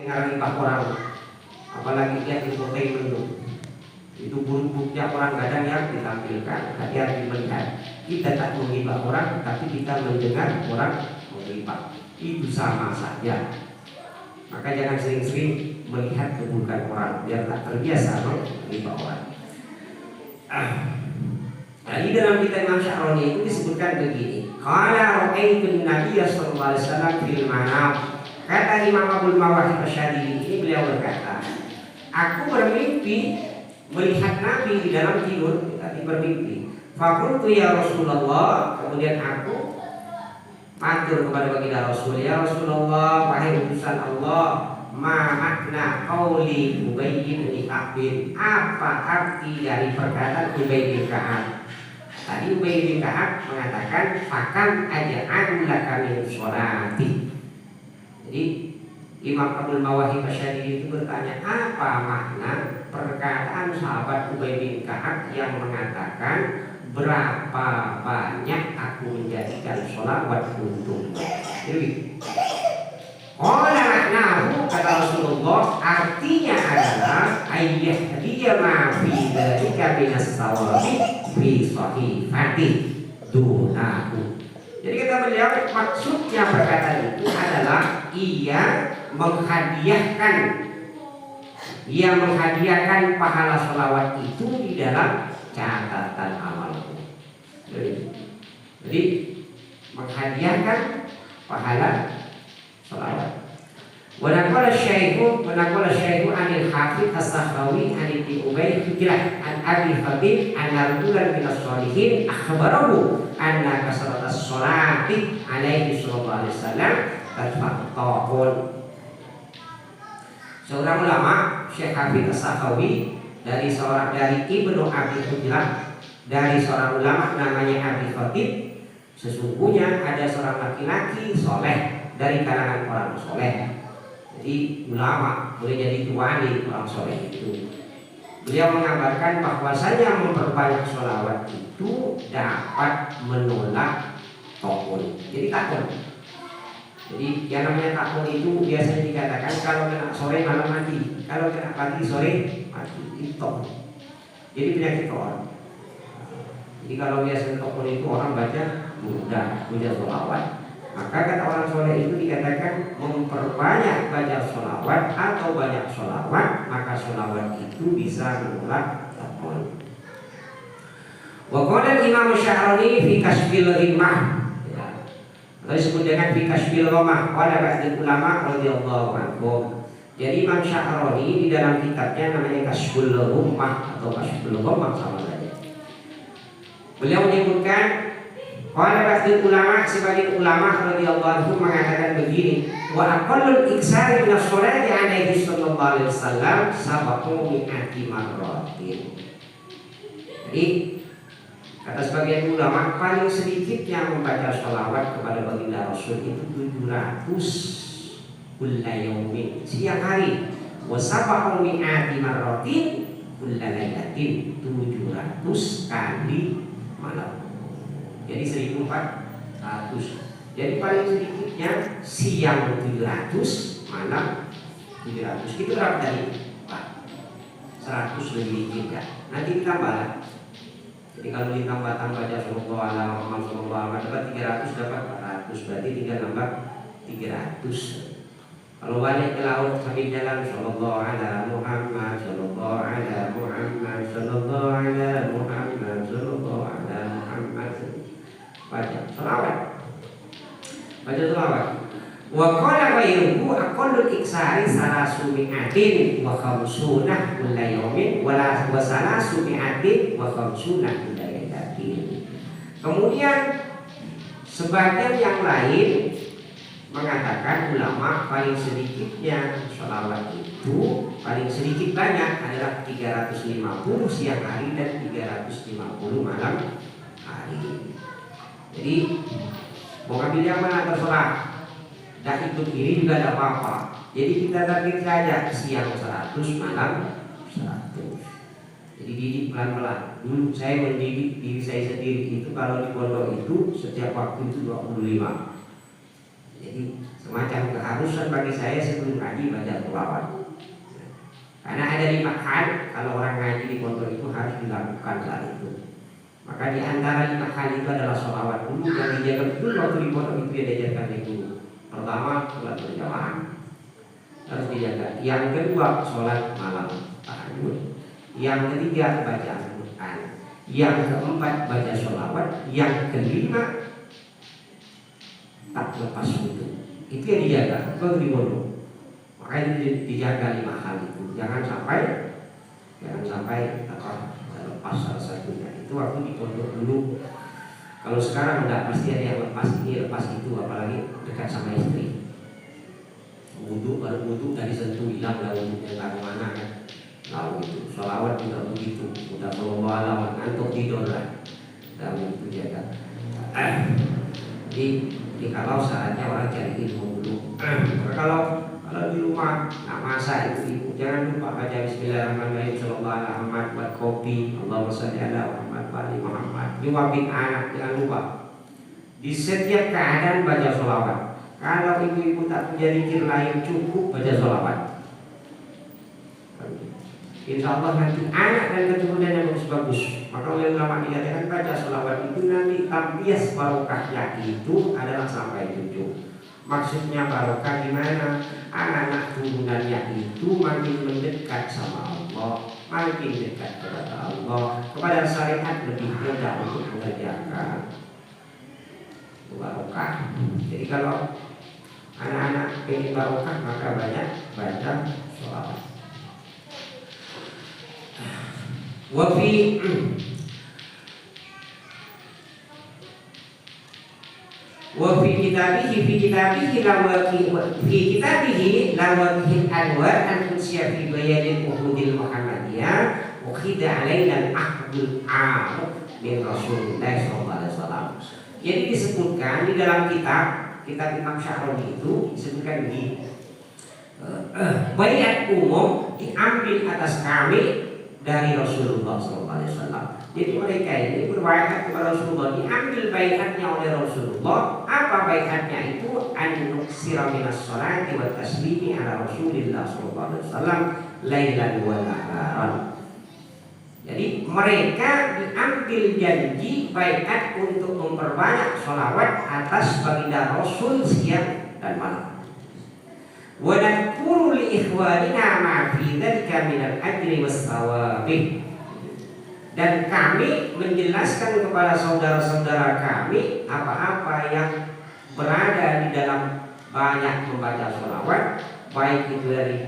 dengar gibah orang, apalagi dia infotainment itu buruk-buruknya orang kadang yang ditampilkan. Hati-hati melihat, kita tak menggibah orang tapi kita mendengar orang menggibah, itu sama saja. Maka jangan sering-sering melihat keburukan orang biar tak terbiasa menggibah orang. Di dalam kitab Imam Sya'rani itu disebutkan begini, qala ra'aitu an-nabiy sallallahu alaihi wasallam fil manam. Kata Imam Abdul Mawahib Asy'adili ini, beliau berkata, aku bermimpi melihat Nabi di dalam tidur, tadi bermimpi. Faqultu ya Rasulullah, kemudian aku matur kepada baginda Rasul, ya Rasulullah, wahai utusan Allah, ma makna qauli Ubay bin Ka'ab, apa arti dari perkataan Ubay bin Ka'ab? Tadi Ubay bin Ka'ab mengatakan fakam aja'alu laka min sholati. Jadi Imam Abdul Mawahib Asy'adili itu bertanya, apa makna perkataan sahabat Ubay bin Ka'ab yang mengatakan berapa banyak aku menjadikan sholawat untukmu? Jadi qala maknahu, kata Rasulullah, artinya adalah ayyah dia ma fi dzalika binas sawabi fi sahifati dunahu. Jadi kata beliau, maksudnya perkataan itu adalah ia menghadiahkan pahala sholawat itu di dalam catatan amalku. Jadi menghadiahkan pahala sholawat. Wanaqala syaihu anil Hafidz As-Sakhawi an Ibnu Ubay hijrah an Abi Habib an rajulan min as-sholihin akhbarahu anna kasratas sholati alaihi sallallahu alaihi wasallam tatfaqun. Seorang ulama, Syekh Hafidz As-Sakhawi, dari Ibnu Abi Hujrah, dari seorang ulama namanya Abi Habib, sesungguhnya ada seorang laki-laki soleh dari kalangan orang soleh. Jadi ulama boleh jadi wali orang soleh itu. Beliau mengabarkan bahwasanya memperbanyak sholawat itu dapat menolak takun. Jadi takun. Jadi yang namanya takun itu biasanya dikatakan kalau kena sore malam mati, kalau kena pagi sore mati. Itu. Jadi penyakit orang. Jadi kalau biasanya takun itu orang baca mudah punya sholawat. Maka kata orang soleh itu dikatakan memperbanyak baca sholawat atau banyak sholawat, maka sholawat itu bisa menolak takun. Wa qala Imam Sya'rani fi Kashfil Himmah, atau disebut dengan fi Kashfil Ghamah, qala ba'd ulama radhiyallahu anhum. Jadi Imam Sya'rani di dalam kitabnya namanya Kashful Himmah atau Kashful Ghamah sama saja. Beliau menyebutkan qala ba'd ulama, sebagian ulama radhiyallahu anhum mengatakan begini, wa aqallul iksari min as-sholati alaihi sallallahu alaihi wasallam sabaqu mi'ati marratin. Jadi kata sebagian ulama, paling sedikitnya membaca sholawat kepada baginda Rasul itu 700 kulla yaumin, siang hari, wa sabaqu mi'ati marratin kulla lailatin, 700 kali malam. Jadi 1400. Jadi paling sedikitnya siang 700, malam 700. Itu berapa tadi? 100 lebih dikit ya. Nanti ditambah. Jadi kalau ditambah-tambah aja sallallahu alaihi wasallam dapat 300, dapat 400, berarti tinggal nambah 300. Kalau balik ke laut sambil jalan sallallahu alaihi Muhammad sallallahu alaihi Muhammad sallallahu alaihi Muhammad sallallahu alaihi Muhammad, baca sholawat. Wa qala ghairuhu aqallul iksari salasu mi'atin wa khamsuna kulla yawmin wa salasu mi'atin wa khamsuna kulla lailatin. Kemudian sebagian yang lain mengatakan ulama paling sedikitnya sholawat itu paling sedikit banyak adalah 350 siang hari dan 350 malam hari. Jadi mau ambil yang mana terserah, dan ikut ini juga tidak apa-apa. Jadi kita target saja siang 100, malam 100. Jadi didik pelan-pelan. Dulu saya mendidik diri saya sendiri itu kalau di pondok itu setiap waktu itu 25. Jadi semacam keharusan bagi saya sebelum ngaji baca sholawat. Karena ada 5 hal kalau orang ngaji di pondok itu harus dilakukan saat itu. Maka di antara 5 hal itu adalah sholawat dulu yang dijaga betul waktu di pondok itu ya diajarkan itu. Pertama, sholat berjamaah harus dijaga. Yang kedua, sholat malam tahajud. Yang ketiga, baca Al-Quran. Yang keempat, baca sholawat. Yang kelima, tak lepas wudu. Itu yang dijaga kalau di pondok. Makanya dijaga 5 hal itu. Jangan sampai lepas salah satunya. Itu waktu di pondok dulu. Kalau sekarang enggak, pasti ada yang lepas ini, lepas itu, apalagi dekat sama istri. Baru wudu dari sentuh hilang dah wudunya tak kemana kan. Lalu itu, sholawat juga begitu. Udah kalau bawa ngantuk tidur lah. Dan itu jaga. Jadi kalau saatnya orang cari ilmu dulu. Kalau di rumah nak masak ibu jangan lupa baca Bismillahirrahmanirrahim, sallallahu alaihi Muhammad, buat kopi, Allahumma shalli ala Muhammad wa ali Muhammad. Nyuapin anak jangan lupa. Di setiap keadaan baca sholawat. Kalau ibu-ibu tak punya zikir lain cukup baca sholawat. Insya Allah nanti anak dan keturunan yang bagus. Maka oleh ulama dikatakan baca sholawat itu nanti tambias barokahnya itu adalah sampai 7. Maksudnya barokah gimana? Anak-anak turunannya itu makin mendekat sama Allah, makin dekat kepada Allah, kepada syariat lebih mudah untuk mengerjakan. Itu barokah. Jadi kalau anak-anak ingin barokah maka banyak baca sholawat. Wa fi kitabihi lawakih anwar an kunsya fi bayanil uhudil Muhammadiyah wa khida alaina al-ahdul am min Rasulullah sallallahu alaihi wasallam. Jadi disebutkan di dalam kitab Imam Sya'rani itu disebutkan begini. Bayat umum diambil atas kami dari Rasulullah SAW. Jadi mereka ini berbaiat kepada Rasulullah, diambil baiatnya oleh Rasulullah. Apa baiatnya itu? An-nuksira minas sholati wa taslimi ala Rasulillah SAW lailan wa naharan. Jadi mereka diambil janji baiat untuk memperbanyak sholawat atas baginda Rasul siang dan malam. Wa nadhkuru li ikhwanina ma fi dzalika minal ajri was thawabi. Dan kami menjelaskan kepada saudara-saudara kami apa-apa yang berada di dalam banyak membaca sholawat, baik itu dari